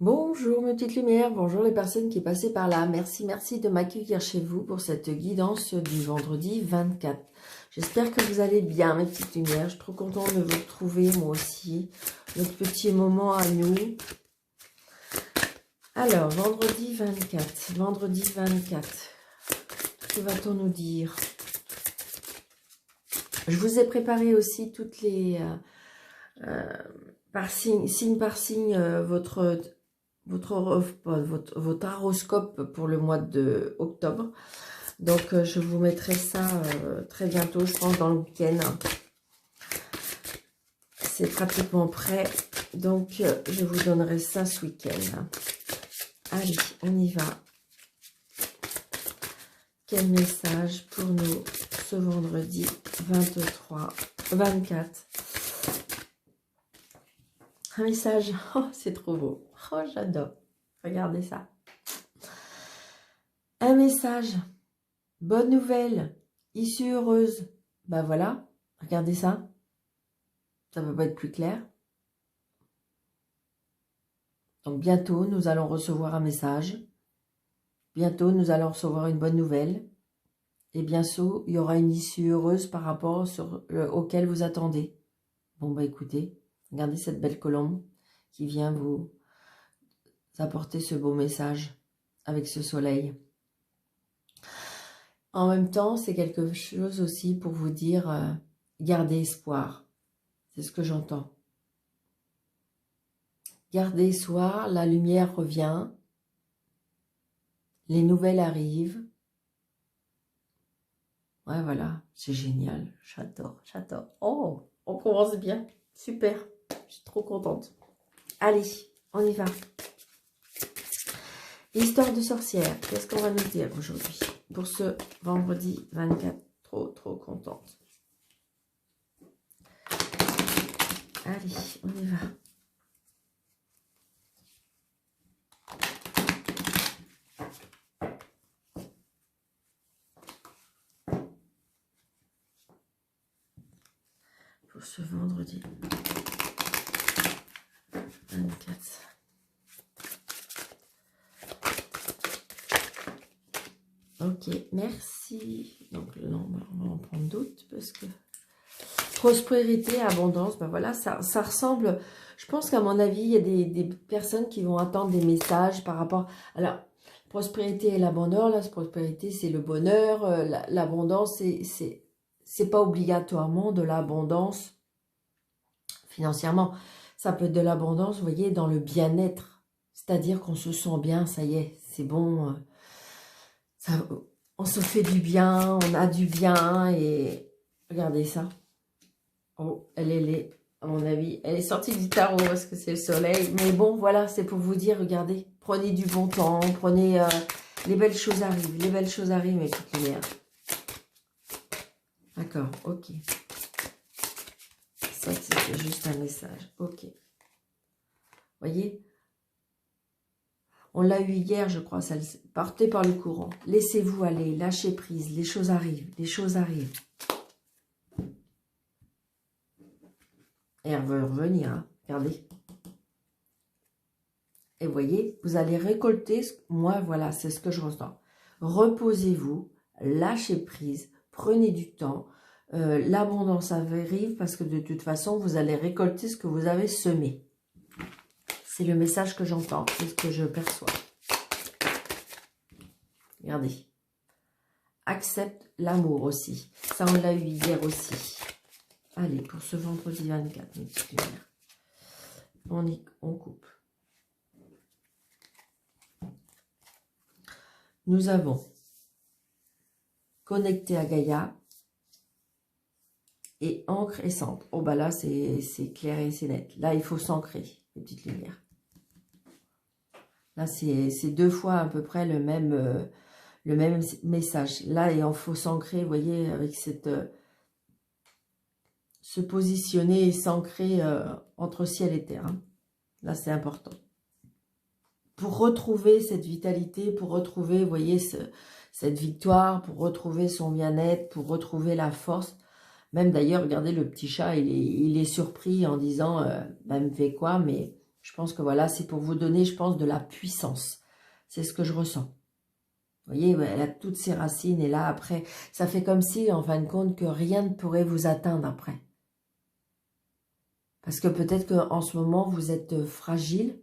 Bonjour mes petites lumières, bonjour les personnes qui passaient par là. Merci de m'accueillir chez vous pour cette guidance du vendredi 24. J'espère que vous allez bien mes petites lumières. Je suis trop contente de vous retrouver moi aussi. Notre petit moment à nous. Alors, vendredi 24. Que va-t-on nous dire? Je vous ai préparé aussi toutes les... signe par signe, votre horoscope pour le mois de octobre. Donc, je vous mettrai ça très bientôt, je pense dans le week-end. C'est pratiquement prêt. Donc, je vous donnerai ça ce week-end. Allez, on y va. Quel message pour nous ce vendredi 24. Un message. Oh, c'est trop beau. Oh, j'adore. Regardez ça. Un message. Bonne nouvelle. Issue heureuse. Ben voilà. Regardez ça. Ça ne peut pas être plus clair. Donc bientôt, nous allons recevoir un message. Bientôt, nous allons recevoir une bonne nouvelle. Et bientôt, il y aura une issue heureuse par rapport auquel vous attendez. Bon, bah écoutez, regardez cette belle colombe qui vient vous apporter ce beau message avec ce soleil. En même temps, c'est quelque chose aussi pour vous dire, gardez espoir. C'est ce que j'entends. Gardez espoir, la lumière revient, les nouvelles arrivent. Ouais, voilà, c'est génial, j'adore. Oh, on commence bien, super, je suis trop contente. Allez, on y va. Histoire de sorcière, qu'est-ce qu'on va nous dire aujourd'hui pour ce vendredi 24? Trop contente. Allez, on y va. Pour ce vendredi 24. Ok, merci. Donc là, on va en prendre d'autres parce que... Prospérité, abondance, ben voilà, ça ressemble... Je pense qu'à mon avis, il y a des personnes qui vont attendre des messages par rapport... Alors, prospérité et l'abondance, la prospérité, c'est le bonheur. L'abondance, c'est pas obligatoirement de l'abondance financièrement. Ça peut être de l'abondance, vous voyez, dans le bien-être. C'est-à-dire qu'on se sent bien, ça y est, c'est bon. On se fait du bien, on a du bien et... Regardez ça. Oh, à mon avis, elle est sortie du tarot parce que c'est le soleil. Mais bon, voilà, c'est pour vous dire, regardez, prenez du bon temps, prenez... les belles choses arrivent, mes petites lumières. D'accord, ok. Ça, c'était juste un message, ok. Voyez, on l'a eu hier, je crois, ça, partez par le courant. Laissez-vous aller, lâchez prise, les choses arrivent, Et elle veut revenir, hein. Regardez. Et vous voyez, vous allez récolter, moi voilà, c'est ce que je ressens. Reposez-vous, lâchez prise, prenez du temps. L'abondance arrive parce que de toute façon, vous allez récolter ce que vous avez semé. C'est le message que j'entends, c'est ce que je perçois. Regardez. Accepte l'amour aussi. Ça, on l'a eu hier aussi. Allez, pour ce vendredi 24, mes petites lumières. On coupe. Nous avons connecté à Gaïa et encre et centre. Oh, bah là, c'est clair et c'est net. Là, il faut s'ancrer, les petites lumières. Là, c'est deux fois à peu près le même message. Là, il faut s'ancrer, vous voyez, avec cette... se positionner et s'ancrer entre ciel et terre. Hein. Là, c'est important. Pour retrouver cette vitalité, pour retrouver, vous voyez, cette victoire, pour retrouver son bien-être, pour retrouver la force. Même d'ailleurs, regardez, le petit chat, il est surpris en disant, bah, me fait quoi? Mais Je pense que voilà, c'est pour vous donner, je pense, de la puissance. C'est ce que je ressens. Vous voyez, elle a toutes ses racines et là, après, ça fait comme si, en fin de compte, que rien ne pourrait vous atteindre après. Parce que peut-être qu'en ce moment, vous êtes fragile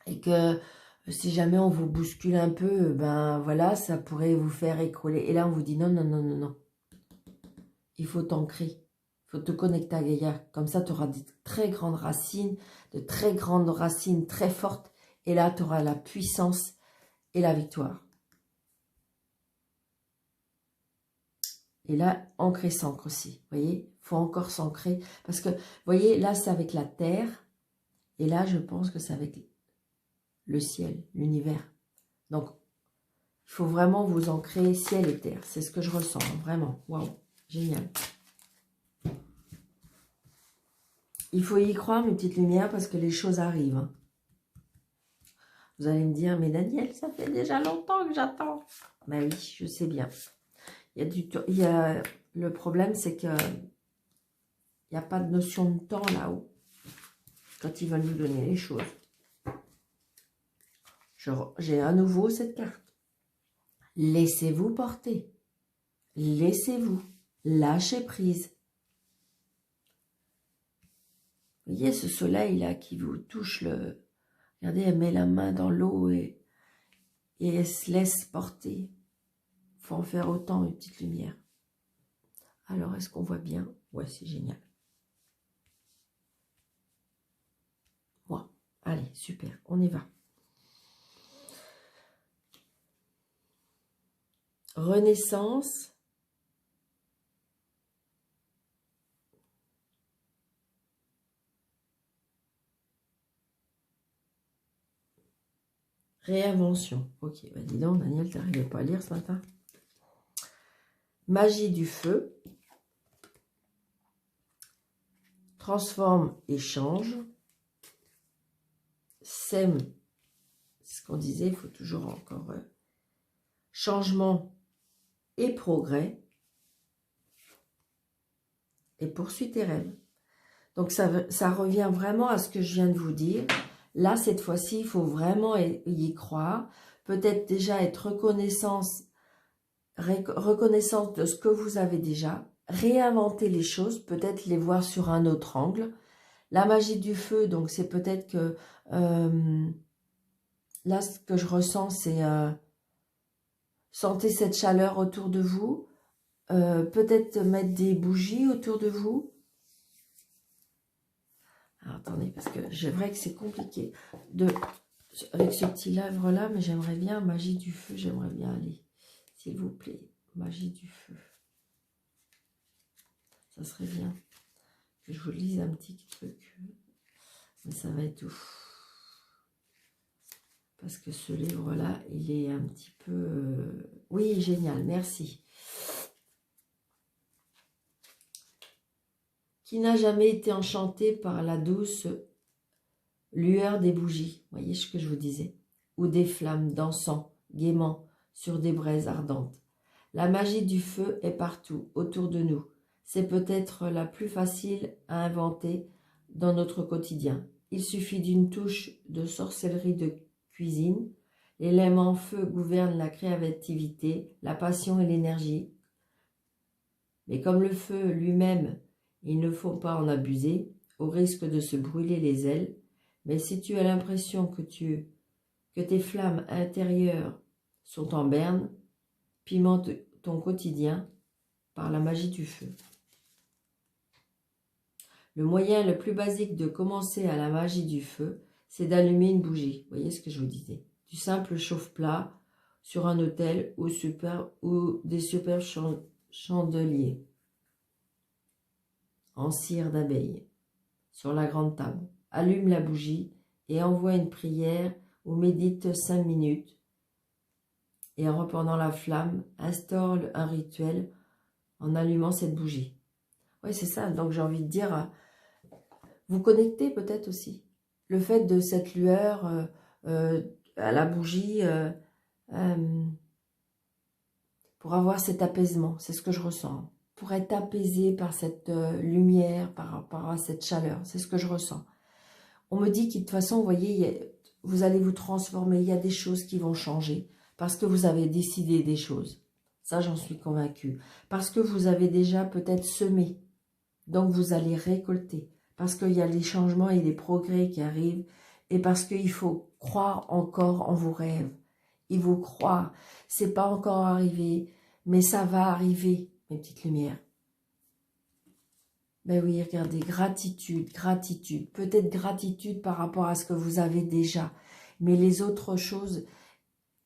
et que si jamais on vous bouscule un peu, ben voilà, ça pourrait vous faire écrouler. Et là, on vous dit non, non, non, non, non. Il faut t'ancrer. Il faut te connecter à Gaïa. Comme ça, tu auras de très grandes racines, de très grandes racines très fortes. Et là, tu auras la puissance et la victoire. Et là, ancrer s'ancre aussi. Vous voyez, il faut encore s'ancrer. Parce que, vous voyez, là, c'est avec la terre. Et là, je pense que c'est avec le ciel, l'univers. Donc, il faut vraiment vous ancrer ciel et terre. C'est ce que je ressens, hein, vraiment. Waouh, génial. Il faut y croire, mes petites lumières, parce que les choses arrivent. Hein. Vous allez me dire, mais Daniel, ça fait déjà longtemps que j'attends. Ben oui, je sais bien. Le problème, c'est que il n'y a pas de notion de temps là-haut, quand ils veulent nous donner les choses. J'ai à nouveau cette carte. Laissez-vous porter. Laissez-vous. Lâchez prise. Vous voyez ce soleil-là qui vous touche le... Regardez, elle met la main dans l'eau et elle se laisse porter. Il faut en faire autant, une petite lumière. Alors, est-ce qu'on voit bien? Ouais, c'est génial. Bon, allez, super, on y va. Renaissance. Réinvention. Ok, bah dis donc, Daniel, t'arrivais pas à lire ce matin. Magie du feu. Transforme et change. Sème. C'est ce qu'on disait, il faut toujours encore... changement et progrès. Et poursuis tes rêves. Donc ça revient vraiment à ce que je viens de vous dire. Là, cette fois-ci, il faut vraiment y croire. Peut-être déjà être reconnaissance de ce que vous avez déjà. Réinventer les choses, peut-être les voir sur un autre angle. La magie du feu, donc c'est peut-être que... là, ce que je ressens, c'est... sentez cette chaleur autour de vous. Peut-être mettre des bougies autour de vous. Alors, attendez, parce que c'est vrai que c'est compliqué avec ce petit livre-là, mais j'aimerais bien, magie du feu, j'aimerais bien aller, s'il vous plaît, magie du feu. Ça serait bien que je vous lise un petit truc, mais ça va être tout. Parce que ce livre-là, il est un petit peu... Oui, génial, merci. Qui n'a jamais été enchanté par la douce lueur des bougies, voyez ce que je vous disais, ou des flammes dansant gaiement sur des braises ardentes. La magie du feu est partout, autour de nous. C'est peut-être la plus facile à inventer dans notre quotidien. Il suffit d'une touche de sorcellerie de cuisine. L'élément feu gouverne la créativité, la passion et l'énergie. Mais comme le feu lui-même, il ne faut pas en abuser, au risque de se brûler les ailes. Mais si tu as l'impression que tes flammes intérieures sont en berne, pimente ton quotidien par la magie du feu. Le moyen le plus basique de commencer à la magie du feu, c'est d'allumer une bougie. Vous voyez ce que je vous disais? Du simple chauffe-plat sur un autel ou des super chandeliers en cire d'abeille sur la grande table. Allume la bougie et envoie une prière ou médite 5 minutes. Et en reprenant la flamme, instaure un rituel en allumant cette bougie. Oui, c'est ça. Donc, j'ai envie de dire, vous connectez peut-être aussi. Le fait de cette lueur à la bougie pour avoir cet apaisement. C'est ce que je ressens. Pour être apaisé par cette lumière, par rapport à cette chaleur. C'est ce que je ressens. On me dit que de toute façon, vous voyez, vous allez vous transformer. Il y a des choses qui vont changer parce que vous avez décidé des choses. Ça, j'en suis convaincue. Parce que vous avez déjà peut-être semé. Donc, vous allez récolter. Parce qu'il y a des changements et des progrès qui arrivent. Et parce qu'il faut croire encore en vos rêves. Il faut croire. C'est pas encore arrivé, mais ça va arriver, mes petites lumières. Ben oui, regardez, gratitude, gratitude. Peut-être gratitude par rapport à ce que vous avez déjà. Mais les autres choses,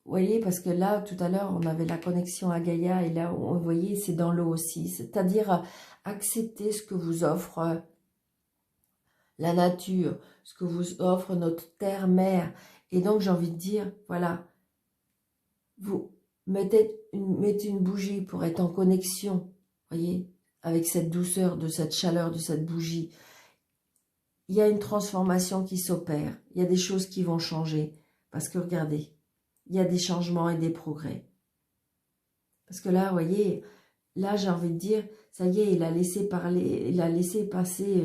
vous voyez, parce que là, tout à l'heure, on avait la connexion à Gaïa. Et là, vous voyez, c'est dans l'eau aussi. C'est-à-dire accepter ce que vous offre la nature, ce que vous offre notre terre-mère. Et donc, j'ai envie de dire, voilà, vous mettez une bougie pour être en connexion, voyez, avec cette douceur, de cette chaleur, de cette bougie. Il y a une transformation qui s'opère. Il y a des choses qui vont changer. Parce que regardez, il y a des changements et des progrès. Parce que là, vous voyez, là, j'ai envie de dire, ça y est, il a laissé parler, il a laissé passer.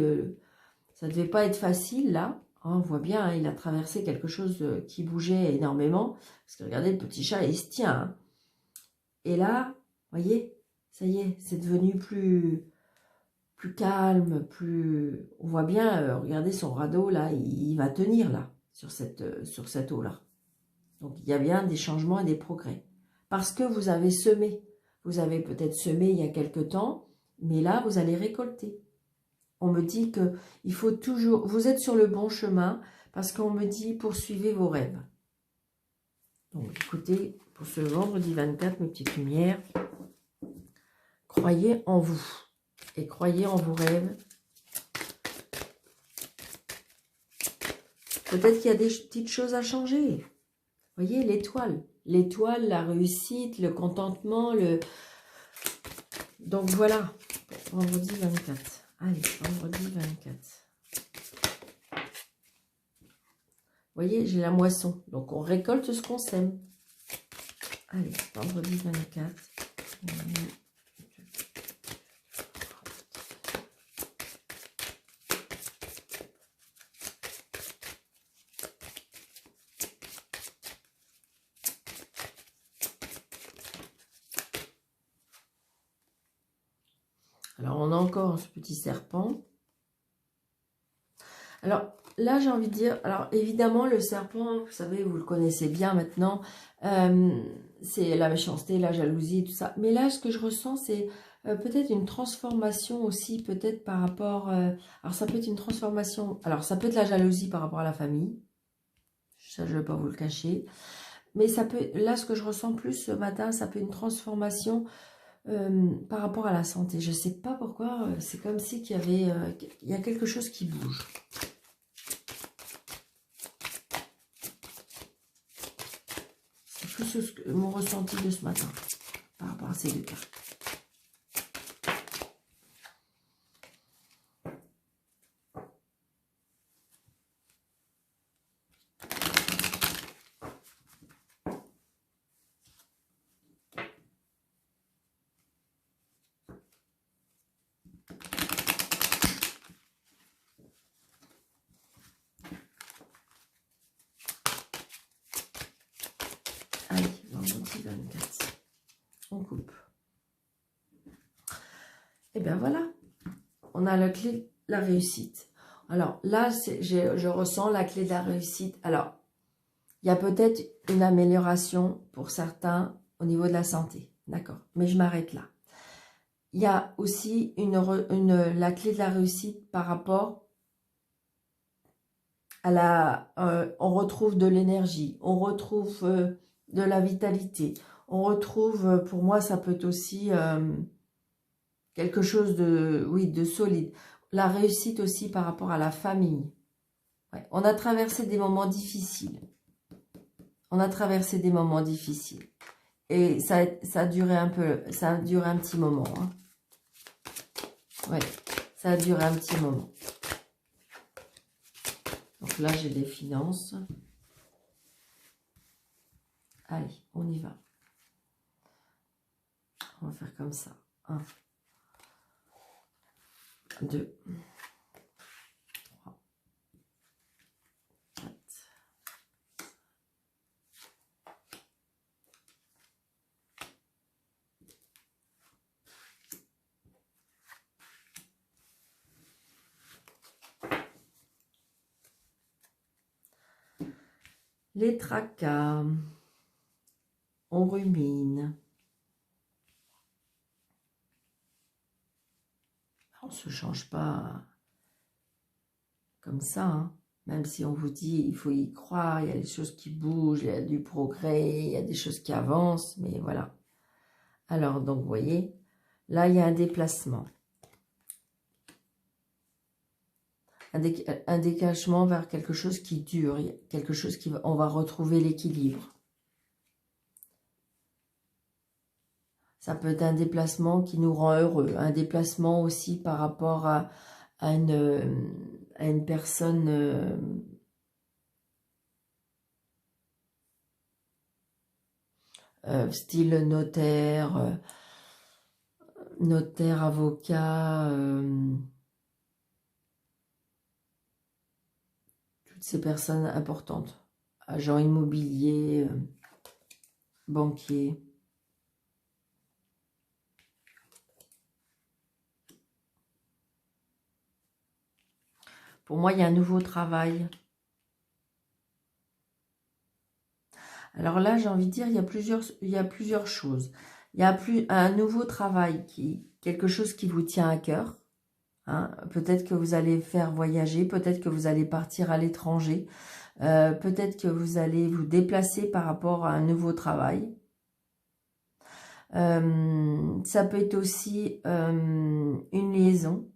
Ça ne devait pas être facile, là. Hein, on voit bien, hein, il a traversé quelque chose qui bougeait énormément. Parce que regardez, le petit chat, il se tient. Hein. Et là, vous voyez, ça y est, c'est devenu plus calme, plus... On voit bien, regardez son radeau, là, il va tenir, là, sur cette eau-là. Donc, il y a bien des changements et des progrès. Parce que vous avez semé. Vous avez peut-être semé il y a quelque temps, mais là, vous allez récolter. On me dit que il faut toujours... Vous êtes sur le bon chemin, parce qu'on me dit, poursuivez vos rêves. Donc, écoutez, pour ce vendredi 24, mes petites lumières, croyez en vous. Et croyez en vos rêves. Peut-être qu'il y a des petites choses à changer. Vous voyez, l'étoile. L'étoile, la réussite, le contentement, le... Donc voilà, vendredi 24. Allez, vendredi 24. Vous voyez, j'ai la moisson. Donc on récolte ce qu'on sème. Allez, vendredi 24. Alors, on a encore ce petit serpent. Alors, là, j'ai envie de dire... Alors, évidemment, le serpent, vous savez, vous le connaissez bien maintenant. C'est la méchanceté, la jalousie, tout ça. Mais là, ce que je ressens, c'est peut-être une transformation aussi, peut-être par rapport... alors, ça peut être une transformation... Alors, ça peut être la jalousie par rapport à la famille. Ça, je ne vais pas vous le cacher. Mais ça peut... Là, ce que je ressens plus ce matin, ça peut être une transformation... par rapport à la santé. Je ne sais pas pourquoi, c'est comme si qu'il y avait il y a quelque chose qui bouge. C'est plus mon ressenti de ce matin par rapport à ces deux cartes. Allez, vendredi 24. On coupe. Et bien voilà, on a la clé, la réussite. Alors là, je ressens la clé de la réussite. Alors, il y a peut-être une amélioration pour certains au niveau de la santé. D'accord, mais je m'arrête là. Il y a aussi la clé de la réussite par rapport à la... on retrouve de l'énergie, on retrouve de la vitalité, on retrouve, pour moi, ça peut être aussi quelque chose de, oui, de solide. La réussite aussi par rapport à la famille. Ouais. On a traversé des moments difficiles. On a traversé des moments difficiles. Et ça a duré un peu, ça a duré un petit moment. Hein. Ouais, ça a duré un petit moment. Donc là, j'ai les finances. Allez, on y va. On va faire comme ça. 1, 2, 3, Les tracas, on rumine. On ne se change pas comme ça, hein. Même si on vous dit, il faut y croire, il y a des choses qui bougent, il y a du progrès, il y a des choses qui avancent, mais voilà. Alors, donc, vous voyez, là, il y a un déplacement. Un déclenchement vers quelque chose qui dure, quelque chose qui on va retrouver l'équilibre. Ça peut être un déplacement qui nous rend heureux, un déplacement aussi par rapport à une personne style notaire, notaire, avocat, toutes ces personnes importantes, agents immobiliers, banquiers. Pour moi, il y a un nouveau travail. Alors là, j'ai envie de dire, il y a plusieurs choses. Il y a un nouveau travail, quelque chose qui vous tient à cœur. Hein. Peut-être que vous allez faire voyager, peut-être que vous allez partir à l'étranger, peut-être que vous allez vous déplacer par rapport à un nouveau travail. Ça peut être aussi une liaison.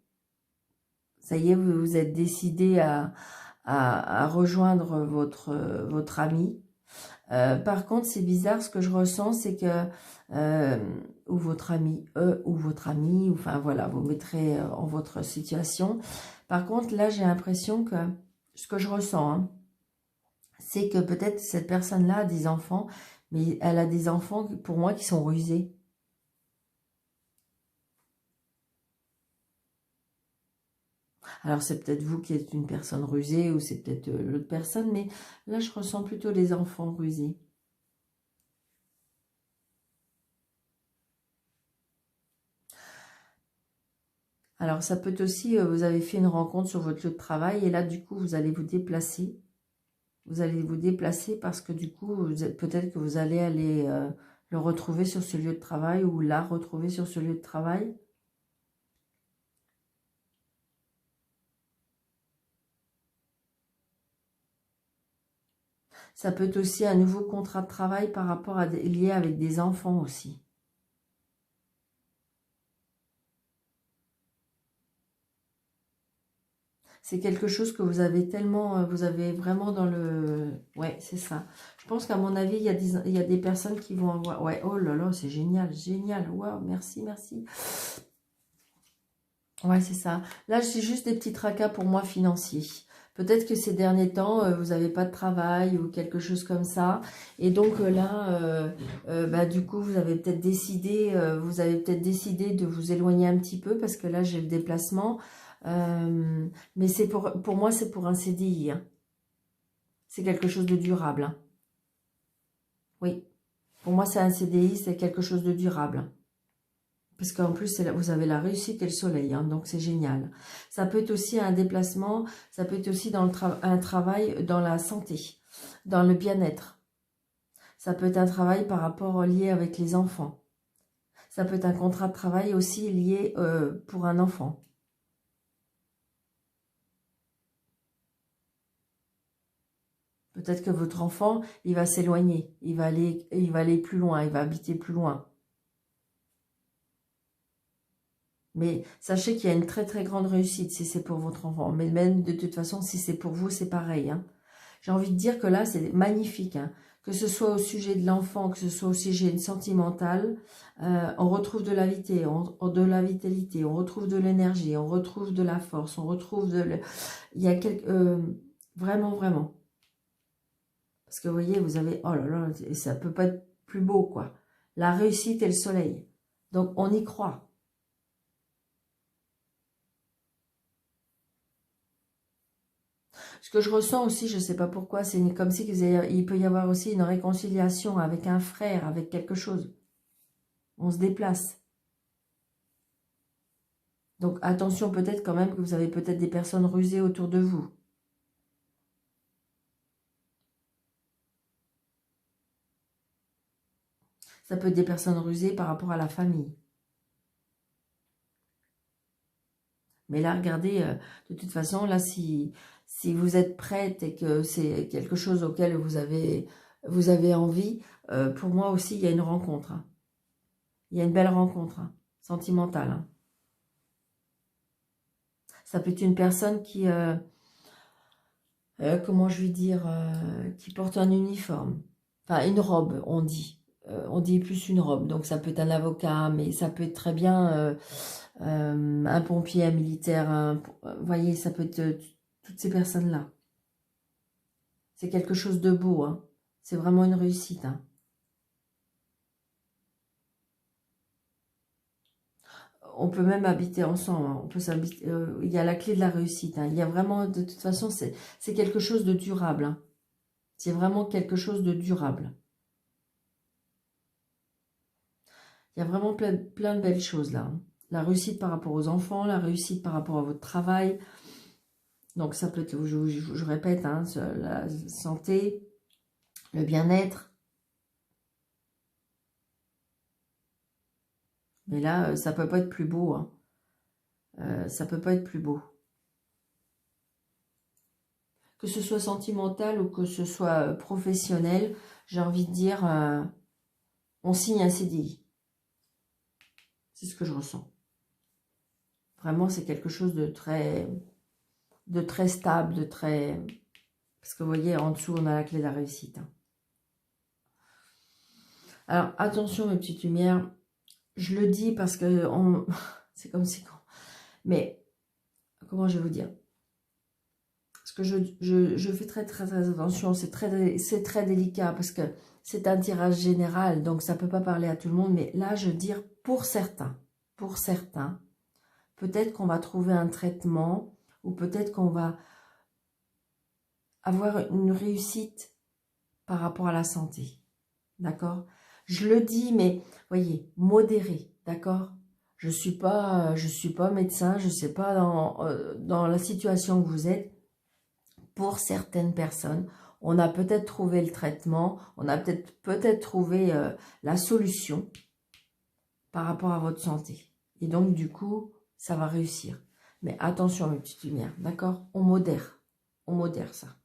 Ça y est, vous vous êtes décidé à rejoindre votre ami. Par contre, c'est bizarre, ce que je ressens, c'est que, ou votre ami, ou votre ami, enfin voilà, vous mettrez en votre situation. Par contre, là, j'ai l'impression que, ce que je ressens, hein, c'est que peut-être cette personne-là a des enfants, mais elle a des enfants, pour moi, qui sont rusés. Alors, c'est peut-être vous qui êtes une personne rusée, ou c'est peut-être l'autre personne, mais là, je ressens plutôt les enfants rusés. Alors, ça peut être aussi, vous avez fait une rencontre sur votre lieu de travail, et là, du coup, vous allez vous déplacer. Vous allez vous déplacer parce que, du coup, peut-être que vous allez aller le retrouver sur ce lieu de travail, ou la retrouver sur ce lieu de travail. Ça peut être aussi un nouveau contrat de travail par rapport à lié avec des enfants aussi. C'est quelque chose que vous avez tellement, vous avez vraiment dans le... Ouais, c'est ça. Je pense qu'à mon avis, il y a des personnes qui vont avoir... Ouais, oh là là, c'est génial, génial. Waouh, merci, merci. Ouais, c'est ça. Là, c'est juste des petits tracas pour moi financiers. Peut-être que ces derniers temps, vous n'avez pas de travail ou quelque chose comme ça. Et donc là, bah, du coup, vous avez peut-être décidé de vous éloigner un petit peu parce que là, j'ai le déplacement. Mais c'est pour moi, c'est pour un CDI, hein. C'est quelque chose de durable, hein. Oui, pour moi, c'est un CDI, c'est quelque chose de durable. Parce qu'en plus, vous avez la réussite et le soleil, hein, donc c'est génial. Ça peut être aussi un déplacement, ça peut être aussi dans un travail dans la santé, dans le bien-être. Ça peut être un travail par rapport lié avec les enfants. Ça peut être un contrat de travail aussi lié pour un enfant. Peut-être que votre enfant, il va s'éloigner, il va aller plus loin, il va habiter plus loin. Mais sachez qu'il y a une très très grande réussite si c'est pour votre enfant. Mais même de toute façon, si c'est pour vous, c'est pareil, hein. J'ai envie de dire que là, c'est magnifique, hein. Que ce soit au sujet de l'enfant, que ce soit au sujet sentimental, on retrouve de la vitalité, de la vitalité, on retrouve de l'énergie, on retrouve de la force, on retrouve il y a vraiment, vraiment. Parce que vous voyez, vous avez... Oh là là, ça peut pas être plus beau, quoi. La réussite et le soleil. Donc, on y croit. Ce que je ressens aussi, je ne sais pas pourquoi, c'est comme si il peut y avoir aussi une réconciliation avec un frère, avec quelque chose. On se déplace. Donc attention peut-être quand même que vous avez peut-être des personnes rusées autour de vous. Ça peut être des personnes rusées par rapport à la famille. Mais là, regardez, de toute façon, là, si vous êtes prête et que c'est quelque chose auquel vous avez envie, pour moi aussi, il y a une rencontre. Hein. Il y a une belle rencontre, hein, sentimentale. Hein. Ça peut être une personne qui, comment je vais dire, qui porte un uniforme. Enfin, une robe, on dit. On dit plus une robe. Donc, ça peut être un avocat, mais ça peut être très bien un pompier, un militaire. Vous voyez, ça peut être toutes ces personnes-là. C'est quelque chose de beau. Hein. C'est vraiment une réussite. Hein. On peut même habiter ensemble. Hein. On peut s'habiter. Il y a la clé de la réussite. Hein. Il y a vraiment, de toute façon, c'est quelque chose de durable. Hein. C'est vraiment quelque chose de durable. Il y a vraiment plein de belles choses là. Hein. La réussite par rapport aux enfants, la réussite par rapport à votre travail. Donc ça peut être, je répète, hein, la santé, le bien-être. Mais là, ça peut pas être plus beau. Hein. Ça peut pas être plus beau. Que ce soit sentimental ou que ce soit professionnel, j'ai envie de dire, on signe un CDI. C'est ce que je ressens. Vraiment, c'est quelque chose de très stable, de très... Parce que vous voyez, en dessous, on a la clé de la réussite. Hein. Alors, attention, mes petites lumières. Je le dis parce que c'est comme c'est con. Mais, comment je vais vous dire? Parce que je fais très attention. C'est très délicat parce que c'est un tirage général. Donc, ça ne peut pas parler à tout le monde. Mais là, je veux dire, pour certains, peut-être qu'on va trouver un traitement ou peut-être qu'on va avoir une réussite par rapport à la santé. D'accord? Je le dis, mais voyez, modéré, d'accord? Je suis pas médecin, je ne sais pas dans la situation que vous êtes. Pour certaines personnes, on a peut-être trouvé le traitement, on a peut-être trouvé la solution par rapport à votre santé. Et donc, du coup, ça va réussir. Mais attention, mes petites lumières, d'accord? On modère ça.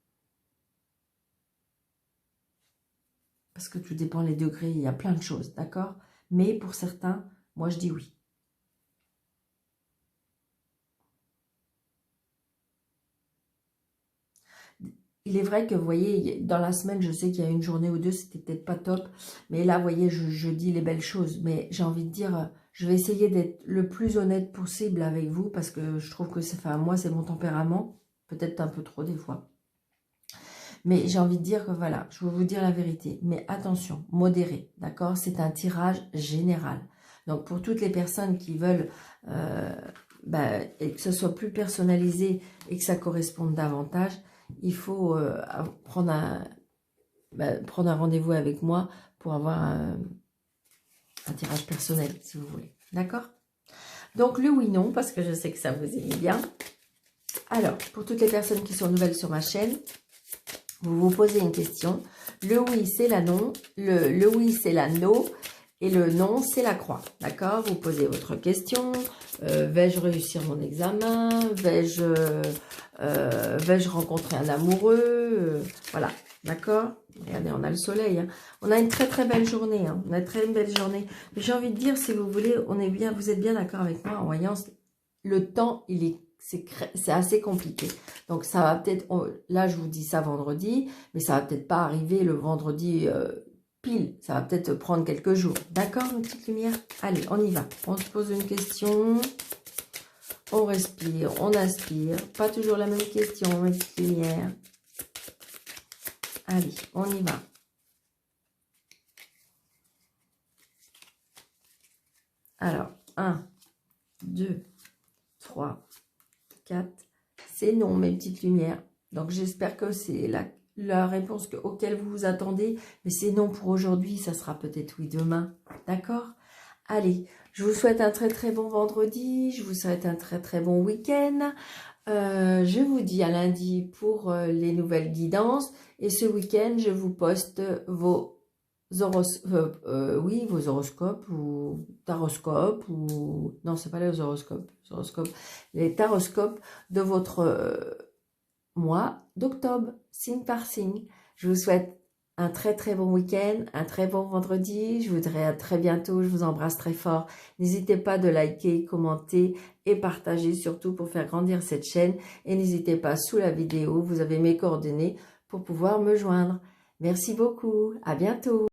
Parce que tout dépend les degrés, il y a plein de choses, d'accord? Mais pour certains, moi je dis oui. Il est vrai que, vous voyez, dans la semaine, je sais qu'il y a une journée ou deux, c'était peut-être pas top. Mais là, vous voyez, je dis les belles choses. Mais j'ai envie de dire, je vais essayer d'être le plus honnête possible avec vous. Parce que je trouve que, enfin, moi, c'est mon tempérament. Peut-être un peu trop des fois. Mais j'ai envie de dire que voilà, je veux vous dire la vérité. Mais attention, modéré, d'accord? C'est un tirage général. Donc, pour toutes les personnes qui veulent et que ce soit plus personnalisé et que ça corresponde davantage, il faut prendre un rendez-vous avec moi pour avoir un tirage personnel, si vous voulez. D'accord? Donc, le oui-non, parce que je sais que ça vous aime bien. Alors, pour toutes les personnes qui sont nouvelles sur ma chaîne, vous vous posez une question. Le oui, c'est la non. Le oui, c'est la no. Et le non, c'est la croix. D'accord? Vous posez votre question. Vais-je réussir mon examen? Vais-je rencontrer un amoureux? Voilà. D'accord? Regardez, on a le soleil. Hein. On a une très belle journée. Hein. On a une très belle journée. Mais j'ai envie de dire, si vous voulez, vous êtes bien d'accord avec moi en voyant le temps, c'est assez compliqué. Donc, ça va peut-être, là, je vous dis ça vendredi, mais ça va peut-être pas arriver le vendredi pile. Ça va peut-être prendre quelques jours. D'accord, mes petites lumières? Allez, on y va. On se pose une question. On respire, on aspire. Pas toujours la même question, mes petites lumières. Allez, on y va. Alors, 1, 2, 3, 4. C'est non, mes petites lumières. Donc, j'espère que c'est la réponse auquel vous vous attendez. Mais c'est non pour aujourd'hui. Ça sera peut-être oui demain. D'accord? Allez, je vous souhaite un très bon vendredi. Je vous souhaite un très bon week-end. Je vous dis à lundi pour les nouvelles guidances. Et ce week-end, je vous poste vos oui, vos horoscopes ou taroscopes ou non, c'est pas les horoscopes, les taroscopes de votre mois d'octobre, signe par signe. Je vous souhaite un très très bon week-end, un très bon vendredi. Je vous dirai à très bientôt. Je vous embrasse très fort. N'hésitez pas de liker, commenter et partager surtout pour faire grandir cette chaîne. Et n'hésitez pas sous la vidéo, vous avez mes coordonnées pour pouvoir me joindre. Merci beaucoup. À bientôt.